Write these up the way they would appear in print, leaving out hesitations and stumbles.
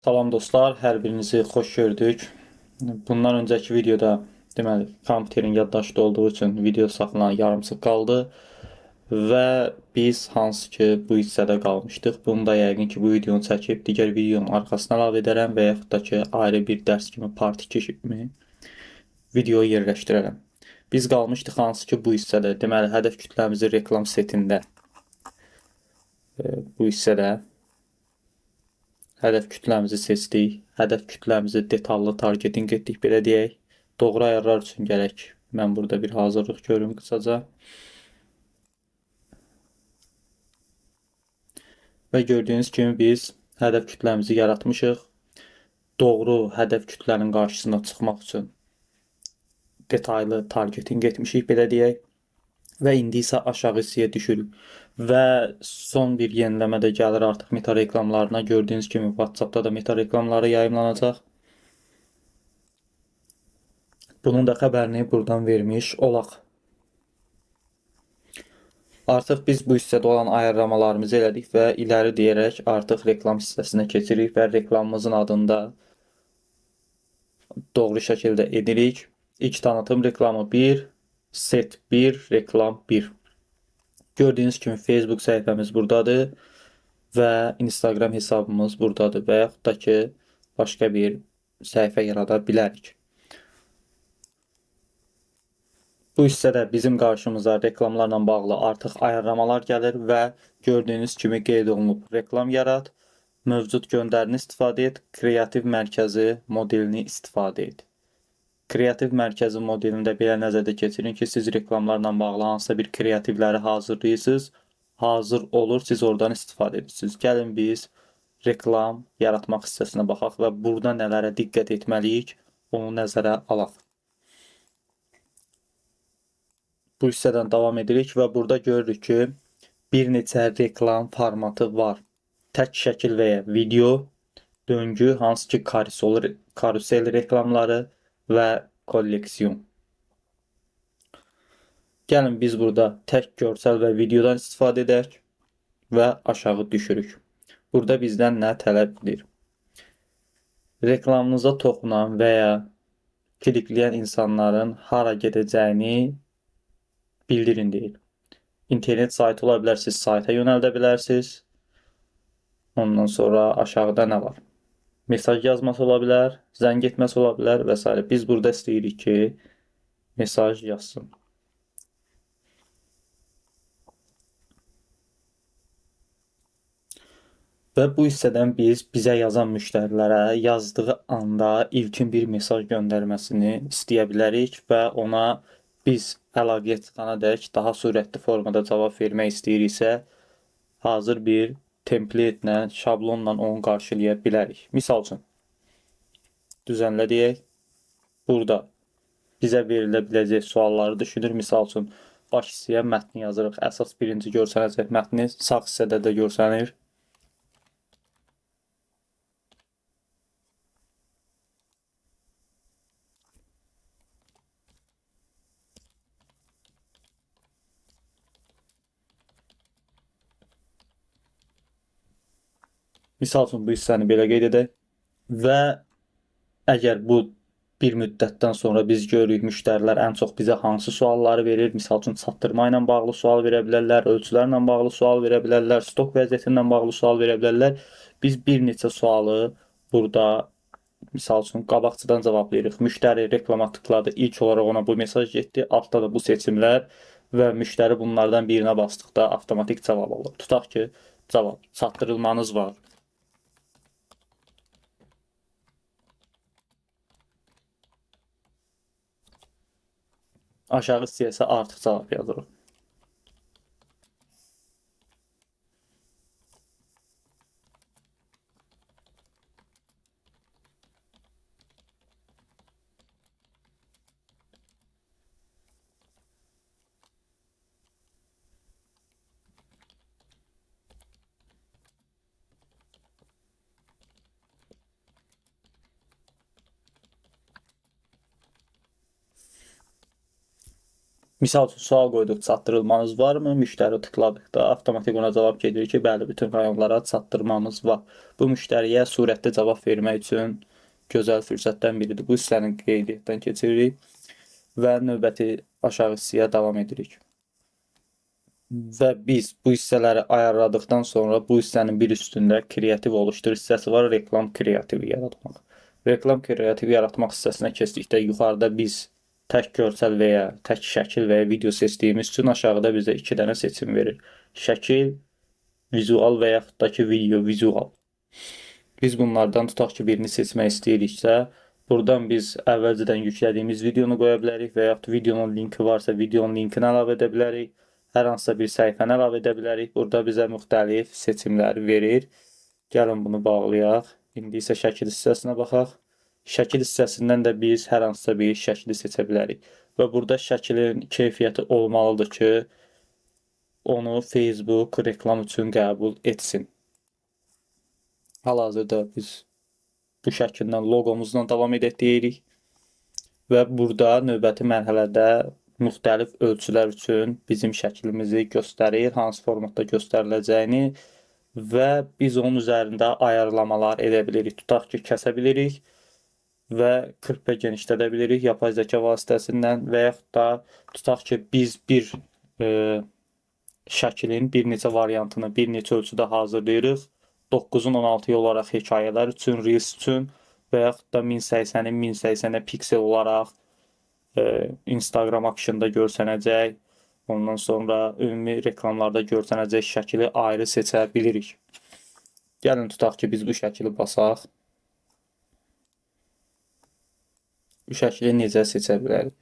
Salam dostlar, hər birinizi xoş gördük. Bundan öncəki videoda deməli kompüterin yaddaşda olduğu üçün video saxlanan yarımçıq qaldı və biz hansı ki bu hissədə qalmışdıq. Bunu da yəqin ki bu videonu çəkib digər videonun arxasına əlavə edərəm və yaxud da ki ayrı bir dərs kimi part 2 kimi videoyu yerləşdirərəm. Biz qalmışdıq hansı ki bu hissədə. Deməli hədəf kütləmizi reklam setində bu hissədə hədəf kütləmizi seçdik. Hədəf kütləmizi detallı targeting etdik, belə deyək. Doğru ayarlar üçün gərək mən burada bir hazırlıq görüm qısaca. Və gördüyünüz kimi biz hədəf kütləmizi yaratmışıq. Doğru hədəf kütlənin qarşısına çıxmaq üçün detallı targeting etmişik, belə deyək. Və indi isə aşağı hissəyə düşürük. Və son bir yeniləmə də gəlir artıq meta reklamlarına. Gördüyünüz kimi WhatsApp'da da meta reklamları yayımlanacaq. Bunun da xəbərini buradan vermiş olaq. Artıq biz bu hissədə olan ayarlamalarımızı elədik və iləri deyərək artıq reklam hissəsinə keçirik və reklamımızın adında doğru şəkildə edirik. İlk tanıtım reklamı 1, set 1, reklam 1. Gördüyünüz kimi Facebook səhifəmiz buradadır və Instagram hesabımız buradadır və yaxud da ki başqa bir səhifə yarada bilərik. Bu hissədə bizim qarşımıza reklamlarla bağlı artıq ayarlamalar gəlir və gördüyünüz kimi qeyd olunub. Reklam yarat, mövcud göndərini istifadə et, kreativ mərkəzi modelini istifadə et. Kreativ mərkəzi modelində belə nəzərdə keçirin ki, siz reklamlarla bağlı hansısa bir kreativləri hazırlayırsınız. Hazır olur, siz oradan istifadə edirsiniz. Gəlin biz reklam yaratmaq hissəsinə baxaq və burada nələrə diqqət etməliyik, onu nəzərə alaq. Bu hissədən davam edirik və burada görürük ki, bir neçə reklam formatı var. Tək şəkil və ya video, döngü, hansı ki karusel reklamları və kolleksiyon. Gəlin biz burada tək görsəl və videodan istifadə edək və aşağı düşürük. Burada bizdən nə tələb edir? Reklamınıza toxunan və ya klikləyən insanların hara gedəcəyini bildirin deyil. İnternet saytı ola bilər, siz sayta yönəldə bilərsiniz. Ondan sonra aşağıda nə var? Mesaj yazması ola bilər, zəng etməsi ola bilər və s. Biz burada istəyirik ki, mesaj yazsın. Və bu hissədən biz bizə yazan müştərilərə yazdığı anda ilkin bir mesaj göndərməsini istəyə bilərik və ona biz əlaqəyə çıxanadək daha sürətli formada cavab vermək istəyiriksə, hazır bir templetlə, şablonla onu qarşılaya bilərik. Misal üçün, düzənlə deyək, burada bizə verilə biləcək sualları düşünür. Misal üçün, baş hissəyə mətni yazırıq. Əsas birinci görsənəcək mətni sağ hissədə də görsənir. Misal üçün, bu hissəni belə qeyd edək və əgər bu bir müddətdən sonra biz görürük müştərilər ən çox bizə hansı sualları verir. Misal üçün, çatdırma ilə bağlı sual verə bilərlər, ölçülərlə bağlı sual verə bilərlər, stok vəziyyəti ilə bağlı sual verə bilərlər. Biz bir neçə sualı burada misal üçün qabaqçıdan cavablayırıq. Müştəri reklama tıkladı, ilk olaraq ona bu mesaj getdi, altda da bu seçimlər və müştəri bunlardan birinə basdıqda avtomatik cavab alır. Tutaq ki, cavab çatdırılmanız var. Aşağı hissəyə isə artıq cavab yazırıq. Misal üçün sual qoyduq, çatdırılmanız varmı? Müştəri tıkladıqda avtomatik ona cavab gedir ki, bəli, bütün rayonlara çatdırmamız var. Bu müştəriyə surətdə cavab vermək üçün gözəl fürsətdən biridir. Bu hissəni qeydiyyatdan keçiririk və növbəti aşağı hissəyə davam edirik. Və biz bu hissələri ayarladıqdan sonra bu hissənin bir üstündə kreativ oluştur hissəsi var, reklam kreativi yaratmaq. Reklam kreativi yaratmaq hissəsinə keçdikdə yuxarıda biz tək görsel və ya tək şəkil və ya video seçdiyimiz üçün aşağıda bizə 2 dənə seçim verir. Şəkil, vizual və yaxud da ki video, vizual. Biz bunlardan tutaq ki birini seçmək istəyiriksə, buradan biz əvvəlcədən yüklədiyimiz videonu qoya bilərik və yaxud videonun linki varsa videonun linkini əlavə edə bilərik. Hər hansısa bir səhifəni əlavə edə bilərik. Burada bizə müxtəlif seçimləri verir. Gəlin bunu bağlayaq. İndi isə şəkil hissəsinə baxaq. Şəkil hissəsindən də biz hər hansısa bir şəkli seçə bilərik. Və burada şəklin keyfiyyəti olmalıdır ki, onu Facebook reklam üçün qəbul etsin. Hal-hazırda biz bu şəkildən loqomuzla davam edirik. Və burada növbəti mərhələdə müxtəlif ölçülər üçün bizim şəklimizi göstərir, hansı formatda göstəriləcəyini və biz onun üzərində ayarlamalar edə bilirik. Tutaq ki, kəsə bilirik və 40p genişlədə bilirik yapay zəka vasitəsindən və yaxud da tutaq ki, biz bir şəklin bir neçə variantını bir neçə ölçüdə hazırlayırıq. 9-un 16-ya olaraq hekayələr üçün, Reels üçün və yaxud da 1080-in 1080-ə piksel olaraq Instagram akışında görsənəcək, ondan sonra ümumi reklamlarda görsənəcək şəkili ayrı seçə bilirik. Gəlin tutaq ki, biz bu şəkili basaq. Bu şəkili necə seçə bilərik?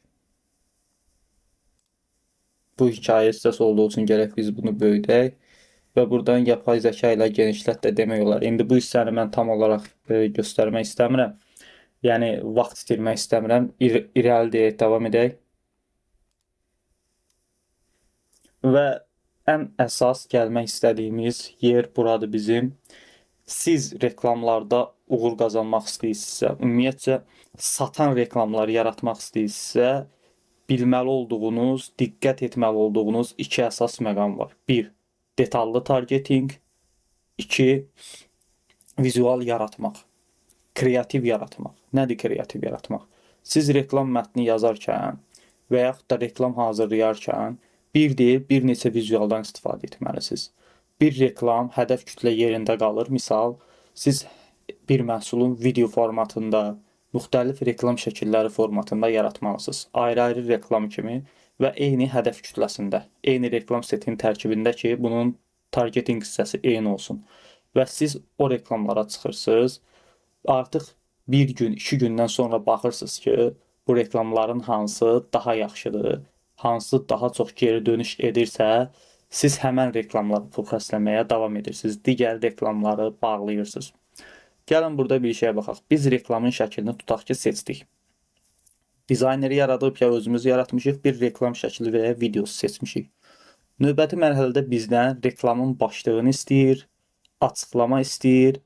Bu hikayə hissəsi olduğu üçün gərək biz bunu böyüdək və buradan yapay zəka ilə genişlət də demək olar. İndi bu hissəni mən tam olaraq göstərmək istəmirəm. Yəni vaxt itirmək istəmirəm. İrəli deyək, davam edək. Və ən əsas gəlmək istədiyimiz yer buradır bizim. Siz reklamlarda uğur qazanmaq istəyirsinizsə, ümumiyyətcə satan reklamlar yaratmaq istəyirsinizsə, bilməli olduğunuz, diqqət etməli olduğunuz 2 əsas məqam var. 1. Detallı targeting. 2. Vizual yaratmaq. Kreativ yaratmaq. Nədir kreativ yaratmaq? Siz reklam mətni yazarkən və yaxud da reklam hazırlayarkən bir deyil, bir neçə vizualdan istifadə etməlisiniz. Bir reklam hədəf kütlə yerində qalır. Misal, siz bir məhsulun video formatında, müxtəlif reklam şəkilləri formatında yaratmalısınız. Ayrı-ayrı reklam kimi və eyni hədəf kütləsində, eyni reklam setinin tərkibində ki, bunun targeting hissəsi eyni olsun. Və siz o reklamlara çıxırsınız. Artıq bir gün, 2 gündən sonra baxırsınız ki, bu reklamların hansı daha yaxşıdır, hansı daha çox geri dönüş edirsə, siz həmən reklamları fokusləməyə davam edirsiniz. Digər reklamları bağlayırsınız. Gəlin burada bir şeyə baxaq. Biz reklamın şəklini tutaq ki, seçdik. Dizayneri yaradıb ya özümüz yaratmışıq, bir reklam şəkli və ya videosu seçmişik. Növbəti mərhələdə bizdən reklamın başlığını istəyir, açıqlama istəyir,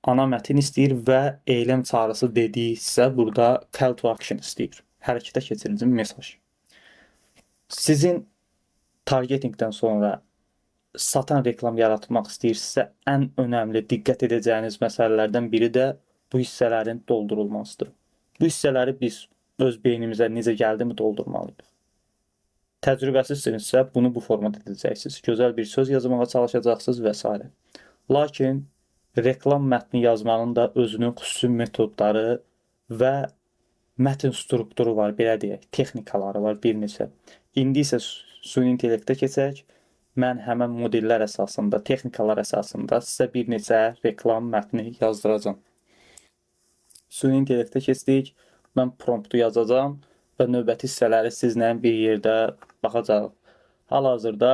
ana mətin istəyir və eyləm çağrısı dediysə burada call to action istəyir. Hərəkətə keçirici mesaj. Sizin targetingdən sonra satan reklam yaratmaq istəyirsinizsə, ən önəmli diqqət edəcəyiniz məsələlərdən biri də bu hissələrin doldurulmasıdır. Bu hissələri biz öz beynimizə necə gəldimi doldurmalıyıq. Təcrübəsizsinizsə bunu bu formada edəcəksiniz. Gözəl bir söz yazmağa çalışacaqsınız və s. Lakin reklam mətni yazmanın da özünün xüsusi metodları və mətn strukturu var, belə deyək, texnikaları var bir neçə. İndi isə süni intellektə keçək. Mən həmən modellər əsasında, texnikalar əsasında sizə bir neçə reklam mətni yazdıracağam. Süni intellektə keçdik. Mən promptu yazacağam və növbəti hissələri sizlə bir yerdə baxacağıq. Hal-hazırda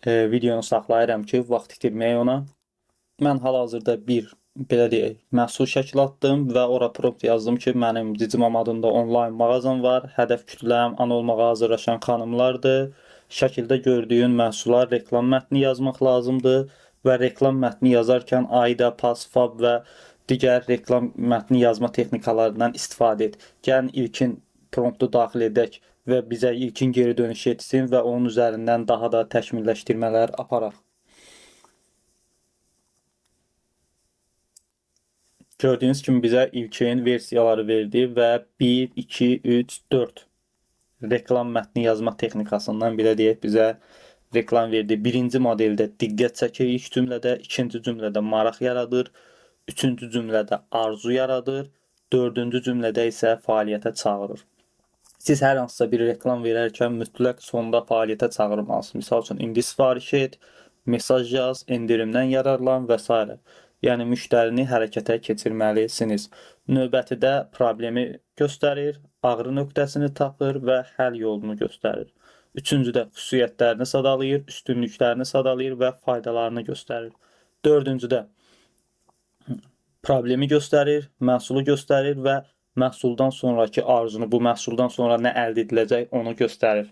videonu saxlayıram ki, vaxt itirməyə ona. Mən hal-hazırda bir, belə deyək, məhsul şəkli atdım və ora prompt yazdım ki, mənim Cicimam adında onlayn mağazam var. Hədəf kütləm an olmağa hazırlaşan xanımlardır. Şəkildə gördüyün məhsullar reklam mətni yazmaq lazımdır və reklam mətni yazarkən AIDA, PAS, FAB və digər reklam mətni yazma texnikalarından istifadə et. Gəlin ilkin promptu daxil edək və bizə ilkin geri dönüş etsin və onun üzərindən daha da təkmilləşdirmələr aparaq. Gördüyünüz kimi bizə ilkin versiyaları verdi və 1, 2, 3, 4 reklam mətni yazma texnikasından belə deyək bizə reklam verdi. Birinci modeldə diqqət çəkir ilk cümlədə, ikinci cümlədə maraq yaradır, üçüncü cümlədə arzu yaradır, dördüncü cümlədə isə fəaliyyətə çağırır. Siz hər hansısa bir reklam verərkən mütləq sonda fəaliyyətə çağırmalısınız. Misal üçün, indi sifariş et, mesaj yaz, endirimdən yararlan və s. Yəni, müştərini hərəkətə keçirməlisiniz. Növbətidə problemi göstərir, ağrı nöqtəsini tapır və həll yolunu göstərir. Üçüncüdə xüsusiyyətlərini sadalayır, üstünlüklərini sadalayır və faydalarını göstərir. Dördüncüdə problemi göstərir, məhsulu göstərir və məhsuldan sonraki arzunu, bu məhsuldan sonra nə əldə ediləcək, onu göstərir.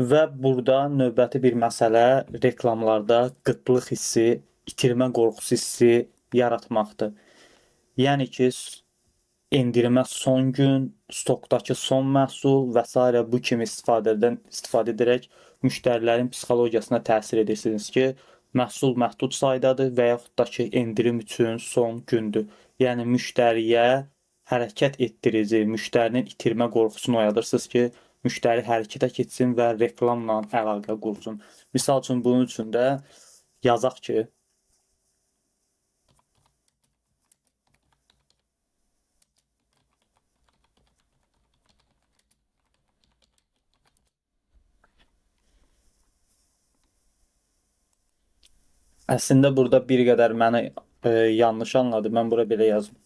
Və burada növbəti bir məsələ reklamlarda qıtlıq hissi, itirmə qorxusu hissi yaratmaqdır. Yəni ki, endirimə son gün, stokdakı son məhsul və s. bu kimi istifadə edərək müştərilərin psixologiyasına təsir edirsiniz ki, məhsul məhdud saydadır və yaxud da ki, endirim üçün son gündür. Yəni, müştəriyə hərəkət etdirici, müştərinin itirmə qorxusunu oyadırsınız ki, müştəri hərəkətə keçsin və reklamla əlaqə qursun. Misal üçün, bunun üçün də yazaq ki, əslində burada bir qədər məni yanlış anladı. Mən bura belə yazım.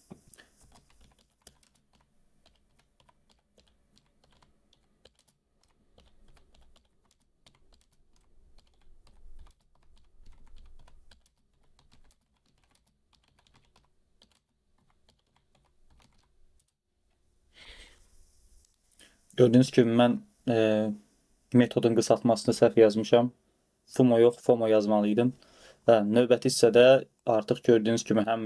Gördüyünüz kimi mən metodun qısaltmasını səhv yazmışam. FOMO yox, FOMO yazmalıydım. Növbəti hissədə artıq gördüyünüz kimi həm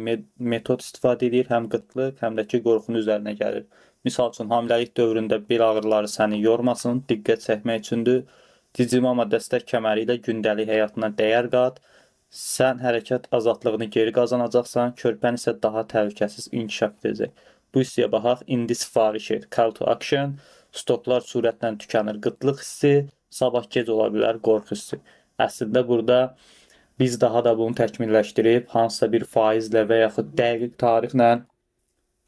metod istifadə edir, həm qıtlıq, həm də ki, qorxunun üzərinə gəlir. Misal üçün, hamiləlik dövründə bel ağrıları səni yormasın, diqqət çəkmək üçündür. Cicimama dəstək kəməri ilə gündəlik həyatına dəyər qat. Sən hərəkət azadlığını geri qazanacaqsan, körpən isə daha təhlükəsiz inkişaf edəcək. Bu hissəyə baxaq. İndi sifariş et. Call to action. Stoklar sürətlə tükənir. Qıtlıq hissi, sabah gec ola bilər qorxu hissi. Əslində burada biz daha da bunu təkmilləşdirib hansısa bir faizlə və yaxud dəqiq tarixlə,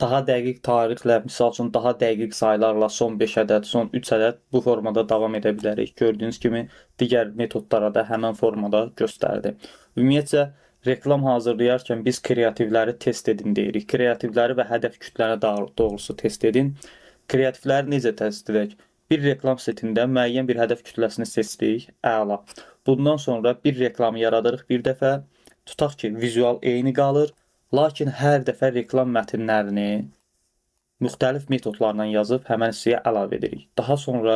daha dəqiq tarixlə, misal üçün daha dəqiq saylarla son 5 ədəd, son 3 ədəd bu formada davam edə bilərik. Gördüyünüz kimi digər metodlara da həmin formada göstərdi. Ümumiyyətcə reklam hazırlayarkən biz kreativləri test edin deyirik. Kreativləri və hədəf kütləni doğrusu test edin. Kreativləri necə test edək? Bir reklam setində müəyyən bir hədəf kütləsini seçdik, əla. Bundan sonra bir reklamı yaradırıq bir dəfə, tutaq ki, vizual eyni qalır, lakin hər dəfə reklam mətnlərini müxtəlif metodlarla yazıb həmən hissəyə əlavə edirik. Daha sonra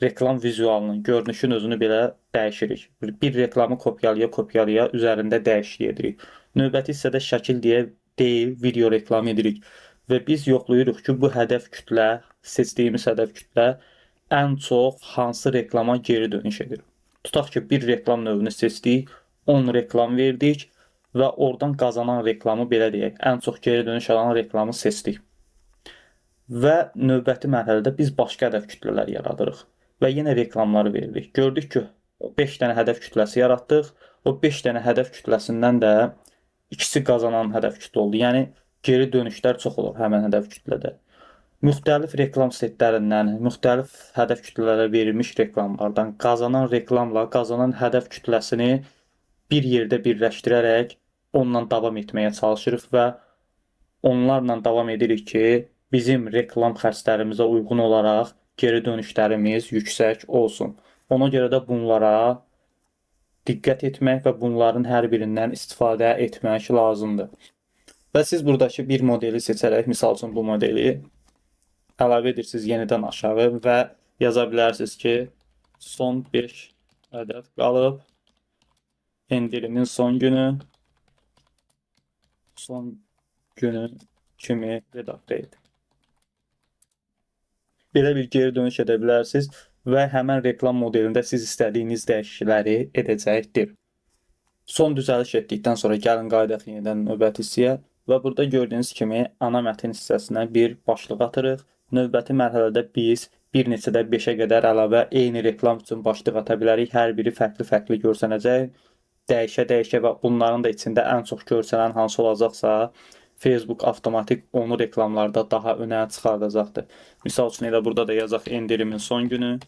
reklam vizualının, görünüşün özünü belə dəyişirik. Bir reklamı kopyalaya üzərində dəyişiklik edirik. Növbəti hissədə şəkil deyil, video reklam edirik. Və biz yoxlayırıq ki, bu hədəf kütlə, seçdiyimiz hədəf kütlə ən çox hansı reklama geri dönüş edir. Tutaq ki, bir reklam növünü seçdik, 10 reklam verdik və oradan qazanan reklamı belə deyək, ən çox geri dönüş alan reklamı seçdik. Və növbəti mərhələdə biz başqa hədəf kütlələr yaradırıq və yenə reklamları veririk. Gördük ki, 5 dənə hədəf kütləsi yaratdıq. O 5 dənə hədəf kütləsindən də ikisi qazanan hədəf kütlə oldu. Yəni, geri dönüşlər çox olur həmən hədəf kütlədə. Müxtəlif reklam setlərindən, müxtəlif hədəf kütlələrə verilmiş reklamlardan qazanan reklamla qazanan hədəf kütləsini bir yerdə birləşdirərək onunla davam etməyə çalışırıq və onlarla davam edirik ki, bizim reklam xərclərimizə uyğun olaraq geri dönüşlərimiz yüksək olsun. Ona görə də bunlara diqqət etmək və bunların hər birindən istifadə etmək lazımdır. Və siz buradakı bir modeli seçərək, misal üçün bu modeli əlavə edirsiniz yenidən aşağı və yaza bilərsiniz ki, son 5 ədəd qalıb, endirimin son günü kimi redaktə edin. Belə bir geri dönüş edə bilərsiniz və həmən reklam modelində siz istədiyiniz dəyişiklikləri edəcəkdir. Son düzəliş etdikdən sonra gəlin qayıdaq yenidən növbəti hissəyə və burada gördüyünüz kimi ana mətn hissəsinə bir başlıq atırıq. Növbəti mərhələdə biz bir neçədə 5-ə qədər əlavə eyni reklam üçün başlıq ata bilərik. Hər biri fərqli-fərqli görsənəcək. Dəyişə-dəyişə və bunların da içində ən çox görsənən hansı olacaqsa, Facebook avtomatik onu reklamlarda daha önə çıxardacaqdır. Misal üçün elə burada da yazaq endirimin son günü.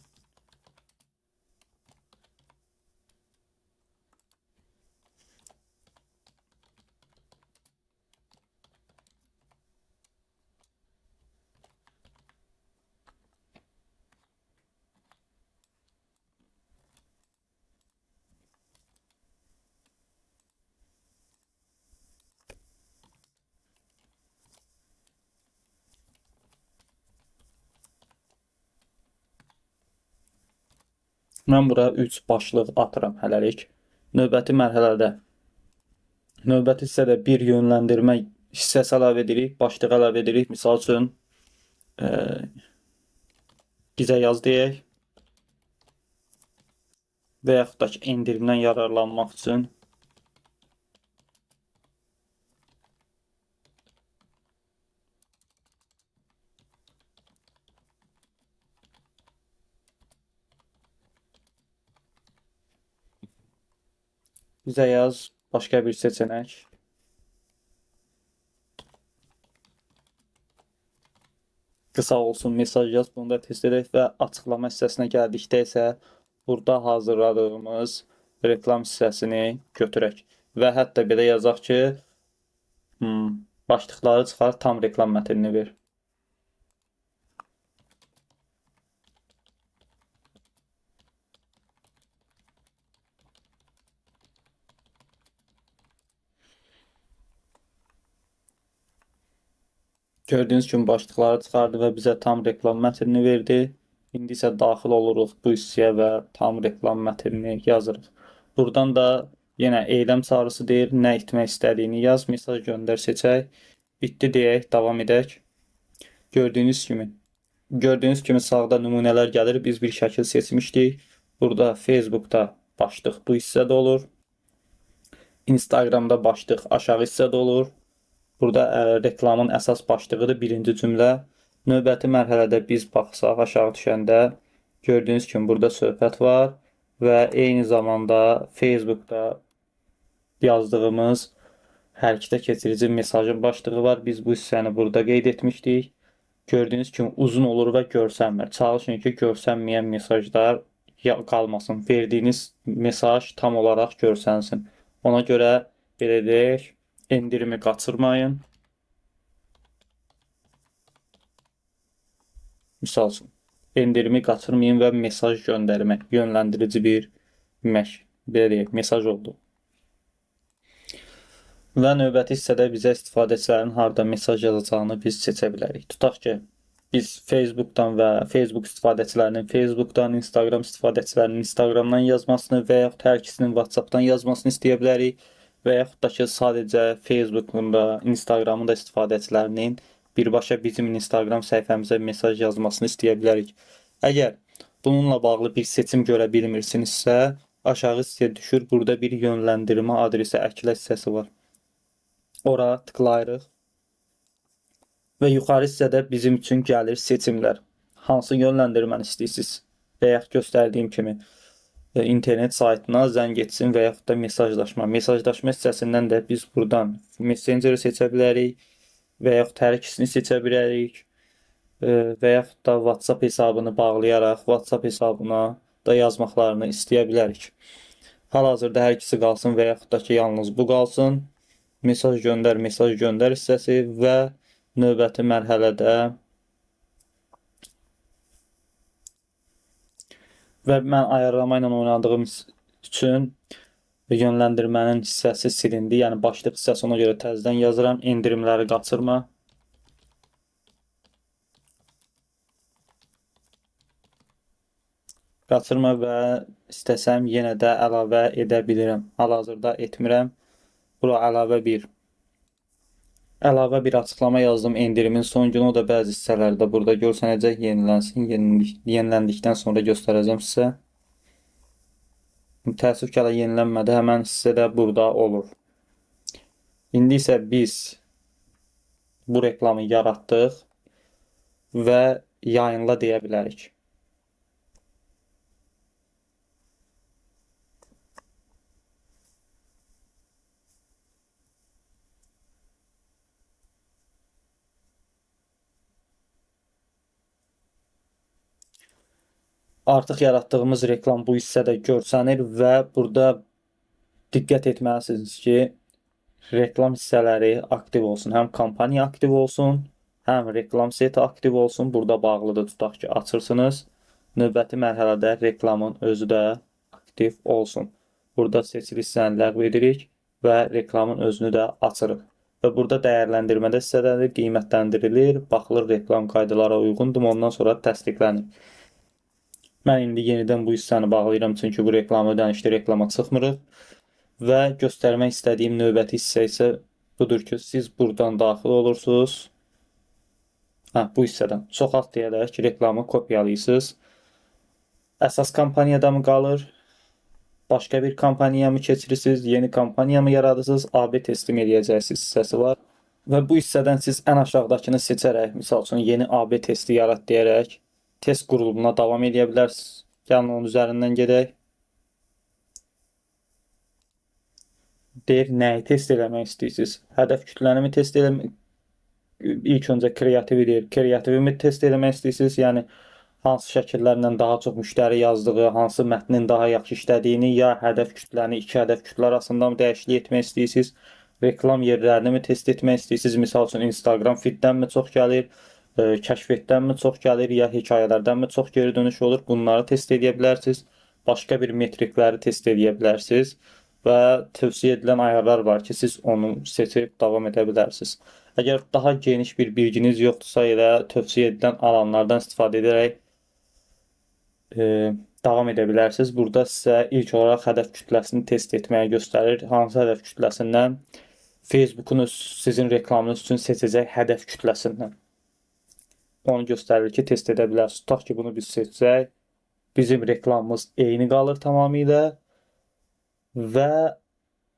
Mən bura 3 başlıq atıram hələlik. Növbəti mərhələdə, növbəti hissədə bir yönləndirmə hissəsi əlavə edirik, başlıq əlavə edirik. Misal üçün bizə yaz deyək və yaxud da ki, endirimdən yararlanmaq üçün bizə yaz başqa bir seçənək. Qısa olsun mesaj yaz, bunu da test edək və açıqlama hissəsinə gəldikdə isə burada hazırladığımız reklam hissəsini götürək və hətta belə yazaq ki, başlıqları çıxar, tam reklam mətnini ver. Gördüyünüz kimi başlıqları çıxardı və bizə tam reklam mətnini verdi. İndi isə daxil oluruq bu hissəyə və tam reklam mətnini yazırıq. Buradan da yenə eyləm çağrısı deyir, nə etmək istədiyini yaz, mesaj göndər seçək. Bitdi deyək, davam edək. Gördüyünüz kimi sağda nümunələr gəlir. Biz bir şəkil seçmişdik. Burada Facebookda başlıq bu hissədə olur. Instagramda başlıq aşağı hissədə olur. Burada reklamın əsas başlığıdır, birinci cümlə. Növbəti mərhələdə biz baxsaq aşağı düşəndə gördüyünüz kimi burada söhbət var və eyni zamanda Facebookda yazdığımız hərəkətə keçirici mesajın başlığı var. Biz bu hissəni burada qeyd etmişdik. Gördüyünüz kimi uzun olur və görsənmir. Çalışın ki, görsənməyən mesajlar qalmasın. Verdiyiniz mesaj tam olaraq görsənsin. Ona görə belə deyək, endirimi qaçırmayın. Misal üçün, endirimi qaçırmayın və mesaj göndərmək, yönləndirici bir məşq, belə deyək, mesaj oldu. Və növbəti hissədə bizə istifadəçilərin harda mesaj yazacağını biz seçə bilərik. Tutaq ki, biz Facebookdan və Facebook istifadəçilərinin Facebookdan, Instagram istifadəçilərinin Instagramdan yazmasını və yaxud hər ikisinin WhatsAppdan yazmasını istəyə bilərik və yaxud da ki, sadəcə Facebookun da, Instagramın da istifadəçilərinin birbaşa bizim Instagram səhifəmizə mesaj yazmasını istəyə bilərik. Əgər bununla bağlı bir seçim görə bilmirsinizsə, aşağı hissəyə düşür, burada bir yönləndirmə adresi əklə hissəsi var. Ora tıklayırıq və yuxarı hissədə bizim üçün gəlir seçimlər. Hansı yönləndirməni istəyirsiniz? Və yaxud göstərdiyim kimi internet saytına zəng etsin və yaxud da mesajlaşma. Mesajlaşma hissəsindən də biz buradan Messengeri seçə bilərik və yaxud hər ikisini seçə bilərik və yaxud da WhatsApp hesabını bağlayaraq WhatsApp hesabına da yazmaqlarını istəyə bilərik. Hal-hazırda hər ikisi qalsın və yaxud da ki, yalnız bu qalsın. Mesaj göndər hissəsi və növbəti mərhələdə və mən ayarlama ilə oynadığım üçün yönləndirmənin hissəsi silindi. Yəni başlıq hissəsi, ona görə təzədən yazıram. Endirimləri qaçırma. Qaçırma və istəsəm yenə də əlavə edə bilirəm. Hal-hazırda etmirəm. Bura əlavə bir Əlavə bir açıqlama yazdım endirimin son günü. O da bəzi hissələrdə burada görsənəcək, yenilənsin. Yeniləndikdən sonra göstərəcəm sizə. Təəssüf ki, hələ yenilənmədi. Həmən hissə də burada olur. İndi isə biz bu reklamı yaratdıq və yayınla deyə bilərik. Artıq yaratdığımız reklam bu hissədə görsənir və burada diqqət etməlisiniz ki, reklam hissələri aktiv olsun. Həm kampaniya aktiv olsun, həm reklam seti aktiv olsun. Burada bağlıdır, tutaq ki, açırsınız. Növbəti mərhələdə reklamın özü də aktiv olsun. Burada seçili hissəni ləğv edirik və reklamın özünü də açırıq. Və burada dəyərləndirmədə hissələri qiymətləndirilir, baxılır reklam qaydalara uyğundur, ondan sonra təsdiqlənir. Mən indi yenidən bu hissəni bağlayıram, çünki bu reklam ödənişli reklama çıxmırıq. Və göstərmək istədiyim növbəti hissə isə budur ki, siz buradan daxil olursunuz. Bu hissədən çoxalт deyərək reklamı kopyalayırsınız. Əsas kampaniyada mı qalır? Başqa bir kampaniyaya mı keçirirsiniz? Yeni kampaniya mı yaradırsınız? AB teslim edəcəksiniz hissəsi var. Və bu hissədən siz ən aşağıdakını seçərək, misal üçün yeni AB testi yarat deyərək test qurulumuna davam edə bilərsiniz. Gəlin onun üzərindən gedək. Deyir, nəyi test eləmək istəyirsiniz? Hədəf kütləni mi test eləmək? İlk öncə kreativi deyir. Kreativi mi test eləmək istəyirsiniz? Yəni, hansı şəkillərlə daha çox müştəri yazdığı, hansı mətnin daha yaxşı işlədiyini, ya hədəf kütləni iki hədəf kütlə arasında mı dəyişiklik etmək istəyirsiniz? Reklam yerlərini mi test etmək istəyirsiniz? Misal üçün, Instagram feeddən mi çox gəlir? Kəşfətdənmi çox gəlir, ya hekayələrdənmi çox geri dönüş olur? Bunları test edə bilərsiniz. Başqa bir metrikləri test edə bilərsiniz. Və tövsiyə edilən ayarlar var ki, siz onu seçib davam edə bilərsiniz. Əgər daha geniş bir bilginiz yoxdursa, elə tövsiyə edilən alanlardan istifadə edərək davam edə bilərsiniz. Burada sizə ilk olaraq hədəf kütləsini test etməyə göstərir. Hansı hədəf kütləsindən? Facebook'un sizin reklamınız üçün seçəcək hədəf kütləsindən. Onu göstərir ki, test edə bilərsiniz. Tutaq ki, bunu biz seçsək, bizim reklamımız eyni qalır tamamilə və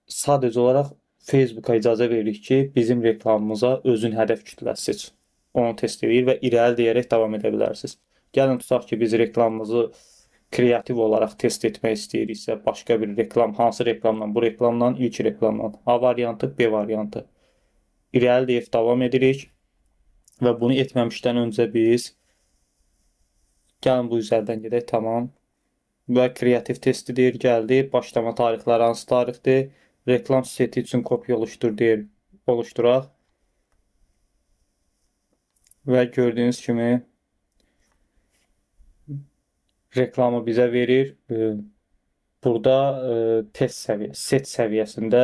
sadəcə olaraq Facebook'a icazə veririk ki, bizim reklamımıza özün hədəf kütləsi seç. Onu test edir və irəli deyərək davam edə bilərsiniz. Gəlin tutaq ki, biz reklamımızı kreativ olaraq test etmək istəyiriksə, başqa bir reklam, hansı reklamdan? Bu reklamdan, ilk reklamdan. A variantı, B variantı. İrəli deyib davam edirik. Və bunu etməmişdən öncə biz gəlin bu üzərdən gedək, tamam. Və kreativ testi deyir, gəldi. Başlama tarixləri hansı tarixdir? Reklam seti üçün kopya oluştur deyir, oluşturaq. Və gördüyünüz kimi reklamı bizə verir. Burada test səviyyəsi, set səviyyəsində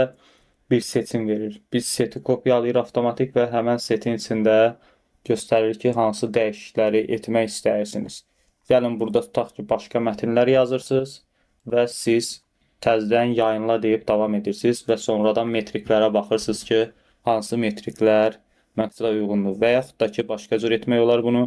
bir seçim verir. Biz seti kopyalayır avtomatik və həmən setin içində göstərir ki, hansı dəyişiklikləri etmək istəyirsiniz. Gəlin burada tutaq ki, başqa mətnlər yazırsınız və siz təzədən yayınla deyib davam edirsiniz və sonradan metriklərə baxırsınız ki, hansı metriklər məqsədə uyğundur və yaxud da ki, başqa cür etmək olar bunu.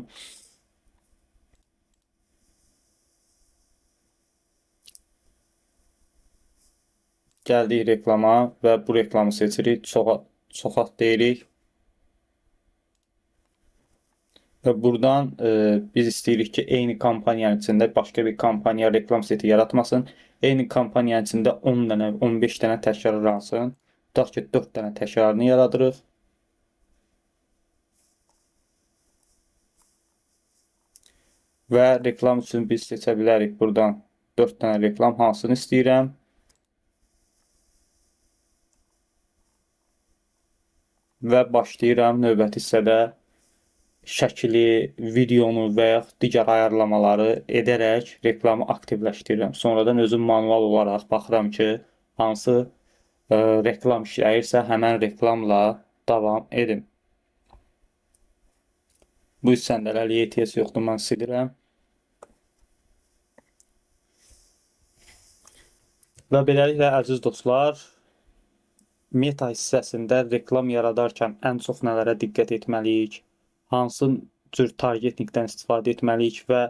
Gəldik reklama və bu reklamı seçirik, çoxalt deyirik. Və buradan biz istəyirik ki, eyni kampaniyanın içində başqa bir kampaniya reklam seti yaratmasın. Eyni kampaniyanın içində 10 dənə, 15 dənə təkrarlansın. Tutaq ki, 4 dənə təkrarını yaradırıq. Və reklam üçün biz seçə bilərik buradan 4 dənə reklam hansını istəyirəm. Və başlayıram növbəti hissədə şəkili, videonu və yaxud digər ayarlamaları edərək reklamı aktivləşdirirəm. Sonradan özüm manual olaraq baxıram ki, hansı reklam işləyirsə, həmən reklamla davam edim. Bu hissəndə hələlik ehtiyac yoxdur, mən silirəm. Və beləliklə, əziz dostlar, meta hissəsində reklam yaradarkən ən çox nələrə diqqət etməliyik? Hansı cür targetingdən istifadə etməliyik və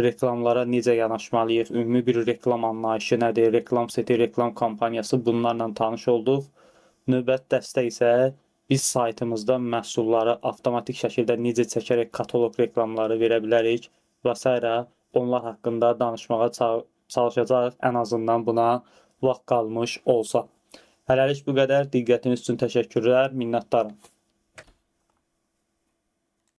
reklamlara necə yanaşmalıyıq? Ümumi bir reklam anlayışı nədir? Reklam seti, reklam kampaniyası, bunlarla tanış olduq. Növbəti dəstə isə biz saytımızda məhsulları avtomatik şəkildə necə çəkərək kataloq reklamları verə bilərik və s. onlar haqqında danışmağa çalışacağıq, ən azından buna vaxt qalmış olsa. Hələlik bu qədər. Diqqətiniz üçün təşəkkürlər, minnətdarım.